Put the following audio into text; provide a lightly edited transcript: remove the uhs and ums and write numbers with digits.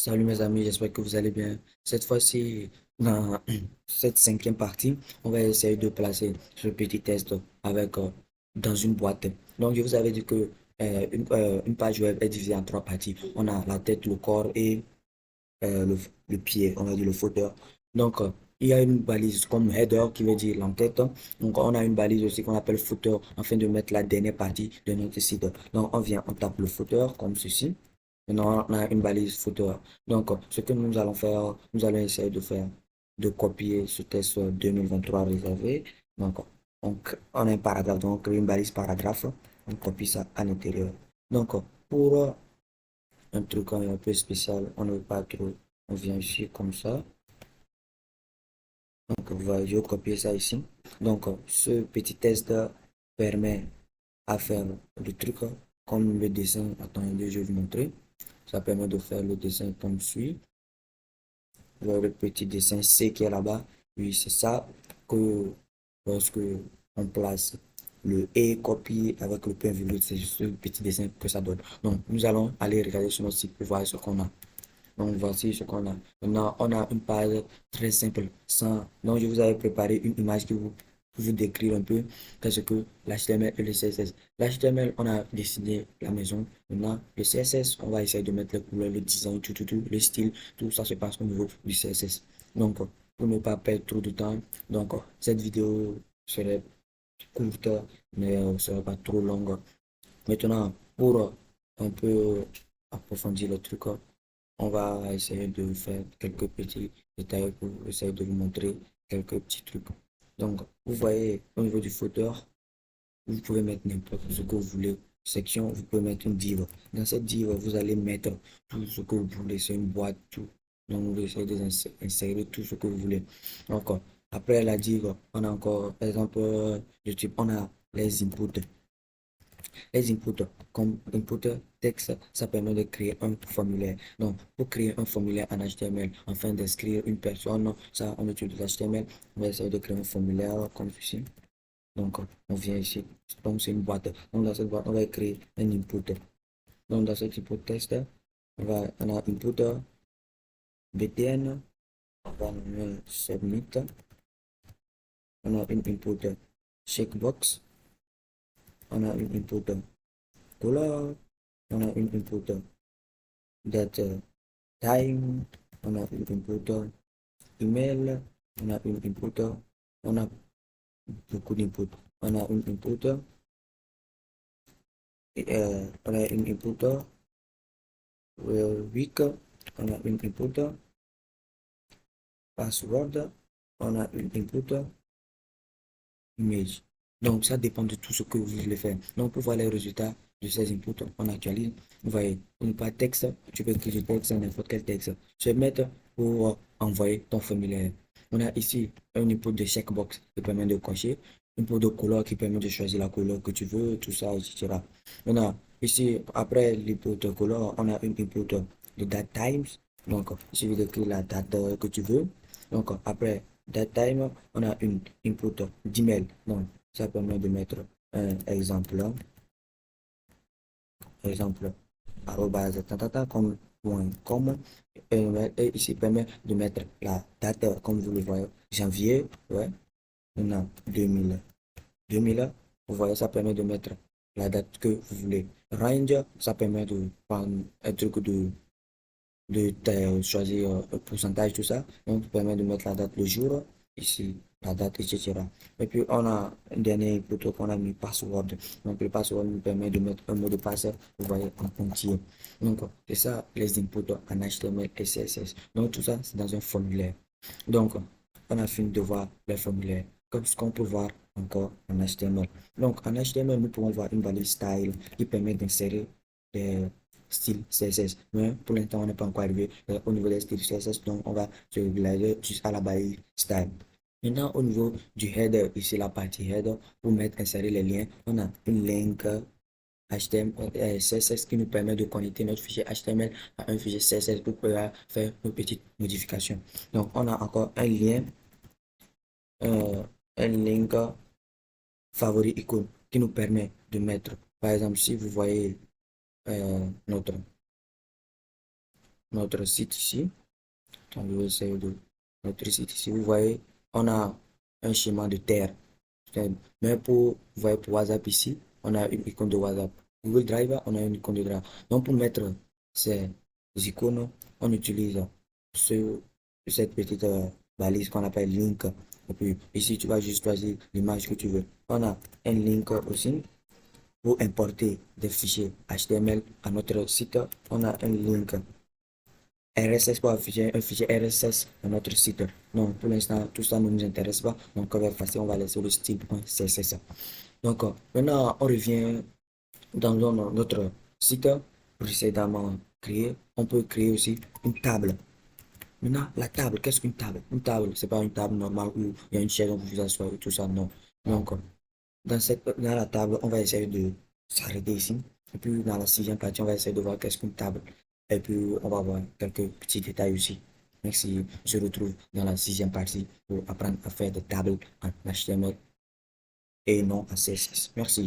Salut mes amis, j'espère que vous allez bien. Cette fois-ci, dans cette cinquième partie, on va essayer de placer ce petit test avec dans une boîte. Donc, je vous avais dit que une page web est divisée en trois parties. On a la tête, le corps et le pied, on va dire le footer. Donc, il y a une balise comme header qui veut dire l'entête. Donc, on a une balise aussi qu'on appelle footer afin de mettre la dernière partie de notre site. Donc, on vient, on tape le footer comme ceci. Maintenant, on a une balise footer. Donc, ce que nous allons faire, nous allons essayer de faire, de copier ce test 2023 réservé. Donc, on a un paragraphe, donc on crée une balise paragraphe. On copie ça à l'intérieur. Donc, pour un truc un peu spécial, on ne veut pas trop, on vient ici comme ça. Donc, je vais copier ça ici. Donc, ce petit test permet à faire le truc comme le dessin. Attendez, je vais vous montrer. Ça permet de faire le dessin comme suit. Le petit dessin C qui est là-bas. Oui, c'est ça que lorsque on place le et copie avec le point virgule, c'est juste le petit dessin que ça donne. Donc, nous allons aller regarder sur notre site pour voir ce qu'on a. Donc, voici ce qu'on a. Maintenant, on a une page très simple. Donc, je vous avais préparé une image qui pour vous décrire un peu qu'est-ce que l'HTML et le CSS. L'HTML, on a dessiné la maison. Maintenant, le CSS, on va essayer de mettre les couleurs, le design, tout, le style, tout ça se passe au niveau du CSS. Donc, pour ne pas perdre trop de temps, donc, cette vidéo serait courte, mais ne sera pas trop longue. Maintenant, pour un peu approfondir le truc, on va essayer de faire quelques petits détails pour essayer de vous montrer quelques petits trucs. Donc, vous voyez, au niveau du footer, vous pouvez mettre n'importe ce que vous voulez. Section, vous pouvez mettre une div. Dans cette div, vous allez mettre tout ce que vous voulez. C'est une boîte, tout. Donc, vous essayez d'insérer tout ce que vous voulez. Donc, après la div, on a encore, par exemple, du type, on a les inputs. Les inputs, comme input texte, ça permet de créer un formulaire. Donc, pour créer un formulaire en HTML, afin d'inscrire une personne, ça, on utilise HTML. On va essayer de créer un formulaire comme ceci. Donc, on vient ici. Donc, c'est une boîte. Donc, dans cette boîte, on va créer un input. Donc, dans cet input texte, on a input btn, on va nommer submit. On a une input checkbox. On a une input color. On a une input date time, on a une input email, on a une input, on a beaucoup d'input. On a une input, on a une input week, on a une input password, on a une input image. Donc, ça dépend de tout ce que vous voulez faire. Donc, pour voir les résultats de ces inputs, on actualise. Vous voyez, une part texte, tu peux écrire du texte, n'importe quel texte. Je vais mettre pour envoyer ton formulaire. On a ici un input de checkbox qui permet de cocher, un input de couleur qui permet de choisir la couleur que tu veux, tout ça, etc. On a ici, après l'input de couleur, on a une input de date times. Donc, il suffit d'écrire la date que tu veux. Donc, après that time, on a une input d'email. Donc, ça permet de mettre un exemple, exemple, arrobase, comme point com. Et ici, permet de mettre la date, comme vous le voyez, janvier, ouais, on a 2000. 2000, vous voyez, ça permet de mettre la date que vous voulez. Range, ça permet de prendre un truc de choisir un pourcentage, tout ça. Donc, ça permet de mettre la date, le jour, ici, la date, etc. Et puis, on a un dernier plutôt qu'on a mis password. Donc, le password nous permet de mettre un mot de passe, vous voyez, en entier. Donc, c'est ça, les inputs en HTML et CSS. Donc, tout ça, c'est dans un formulaire. Donc, on a fini de voir les formulaires, comme ce qu'on peut voir encore en HTML. Donc, en HTML, nous pouvons voir une balise style qui permet d'insérer des style CSS. Mais pour l'instant, on n'est pas encore arrivé au niveau des styles CSS, donc on va se régler juste à la balise style. Maintenant, au niveau du header, ici la partie header, pour mettre, insérer les liens, on a une link HTML, CSS qui nous permet de connecter notre fichier HTML à un fichier CSS pour pouvoir faire une petite modification. Donc, on a encore euh, un link favori icône qui nous permet de mettre, par exemple, si vous voyez notre notre site ici. Donc, je vais essayer de notre site ici. Vous voyez, on a un schéma de terre. Mais vous voyez, pour WhatsApp ici, on a une icône de WhatsApp. Google Drive, on a une icône de Drive. Donc, pour mettre ces icônes, on utilise cette petite balise qu'on appelle link. Et puis, ici, tu vas juste choisir l'image que tu veux. On a un link aussi pour importer des fichiers HTML à notre site. On a un link RSS pour afficher un fichier RSS dans notre site. Non, pour l'instant, tout ça ne nous intéresse pas. Donc, on va effacer, on va laisser le style.css. Donc, maintenant, on revient dans notre site précédemment créé. On peut créer aussi une table. Maintenant, la table, qu'est-ce qu'une table? Une table, c'est pas une table normale où il y a une chaise, on peut vous asseoir et tout ça, non. Donc, dans la table, on va essayer de s'arrêter ici. Et puis, dans la sixième partie, on va essayer de voir qu'est-ce qu'une table. Et puis, on va voir quelques petits détails aussi. Merci. Je se retrouve dans la sixième partie pour apprendre à faire des tables en HTML et non en CSS. Merci.